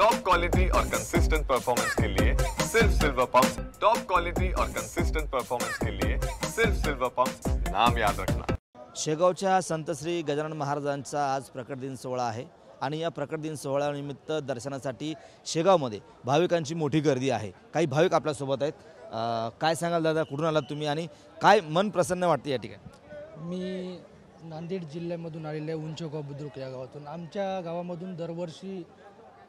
Top quality और consistent performance के लिए सिर्फ सिल्वर पंप्स। टॉप क्वालिटी और कंसिस्टेंट परफॉर्मेंस के लिए सिर्फ सिल्वर पंप्स, नाम याद रखना। शेगावच्या संत श्री गजानन महाराजांचा आज प्रकट दिन सोहळा आहे आणि या प्रकट दिन सोहळ्यानिमित्त दर्शनासाठी शेगावमध्ये भाविकांची मोठी गर्दी आहे। काही भाविक आपल्या सोबत आहेत। काय सांगाल दादा, कुठून आलात तुम्ही आणि काय मन प्रसन्न वाटते या ठिकाणी? मी नांदेड जिल्ह्यामधून आलेले उंचगाव बुद्रुक या गावातून। आमच्या गावामधून दरवर्षी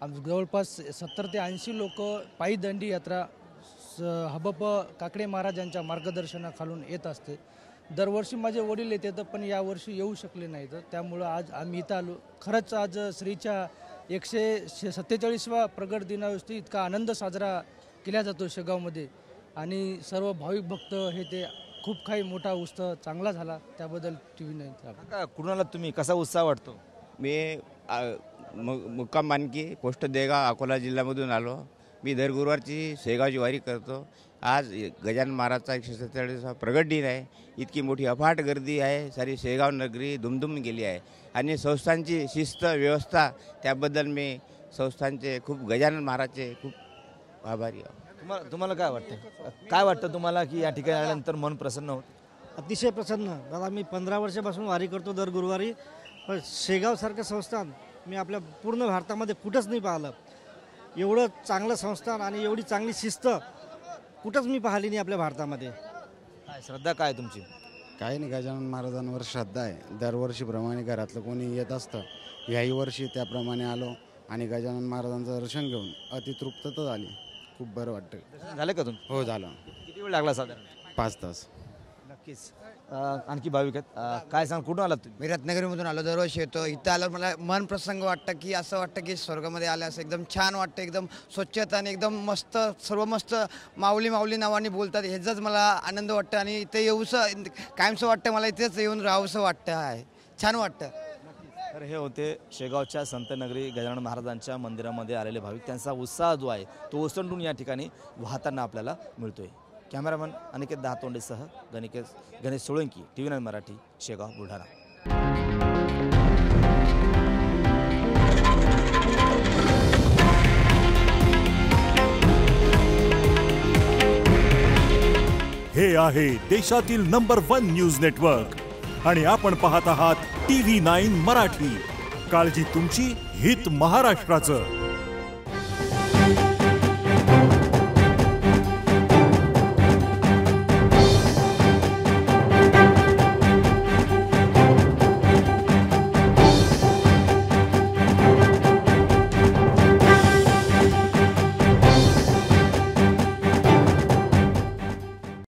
जवळपास 70 ते 80 लोक पायी दंडी यात्रा हबप काकडे महाराजांच्या मार्गदर्शनाखालून येत असते। दरवर्षी माझे वडील येतात पण यावर्षी येऊ शकले नाहीत, त्यामुळे आज आम्ही इथं आलो। खरंच आज श्रीच्या 147वा प्रगट दिनावरती इतका आनंद साजरा केला जातो शेगावमध्ये आणि सर्व भाविक भक्त हे ते खूप काही मोठा उत्सव चांगला झाला, त्याबद्दल टीव्ही नाही। कुठून आलात तुम्ही, कसा उत्साह वाटतो? मी मुक्काम मानकी पोस्ट देगाव अकोला जिल्ह्यामधून आलो। मी दर गुरुवारची शेगावची वारी करतो। आज गजानन महाराजचा 147वा प्रगट दिन आहे। इतकी मोठी अफाट गर्दी आहे, सारी शेगाव नगरी दुमदुम गेली आहे आणि संस्थांची शिस्त व्यवस्था त्याबद्दल मी संस्थांचे खूप गजानन महाराजचे खूप आभारी आहे। तुम्हाला काय वाटतं, काय वाटतं तुम्हाला की या ठिकाणी आल्यानंतर मन प्रसन्न होतं? अतिशय प्रसन्न दादा। मी 15 वर्षापासून वारी करतो दर गुरुवारी, पण शेगावसारखं संस्थान मी आपल्या पूर्ण भारतामध्ये कुठंच नाही पाहिलं। एवढं चांगलं संस्थान आणि एवढी चांगली शिस्त कुठंच मी पाहिली नाही आपल्या भारतामध्ये। काय श्रद्धा काय तुमची? काही नाही, गजानन महाराजांवर श्रद्धा आहे। दरवर्षीप्रमाणे घरातलं कोणी येत असतं, याही वर्षी त्याप्रमाणे आलो आणि गजानन महाराजांचं दर्शन घेऊन अतितृप्तता झाली। खूप बरं वाटतं। झालं का तुम्ही? हो झालं। किती वेळ लागला साधारण? 5 तास। नक्कीच। आणखी भाविक आहेत, काय सांग, कुठून आलात तुम्ही? मी रत्नागिरीमधून आलो, दरवर्षी येतो। इथं आल्यावर मला मन प्रसंग वाटतं की असं वाटतं की स्वर्गामध्ये आलं असं, एकदम छान वाटतं। एकदम स्वच्छता आणि एकदम मस्त, सर्व मस्त माऊली माऊली नावाने बोलतात, ह्याचाच मला आनंद वाटतं आणि इथे येऊसं कायमचं वाटतं, मला इथेच येऊन राहावंसं वाटतं आहे, छान वाटतं। तर हे होते शेगावच्या संत नगरी गजानन महाराजांच्या मंदिरामध्ये आलेले भाविक। त्यांचा उत्साह जो आहे तो ओसंडून या ठिकाणी वाहताना आपल्याला मिळतोय। कॅमेरामन अनिकेत दहातोंडेसह गणेश सोळंकी, TV9 मराठी, शेगाव, बुलढाणा। हे आहे देशातील नंबर 1 न्यूज नेटवर्क आणि आपण पाहत आहात TV9 मराठी। काळजी तुमची, हित महाराष्ट्राचं।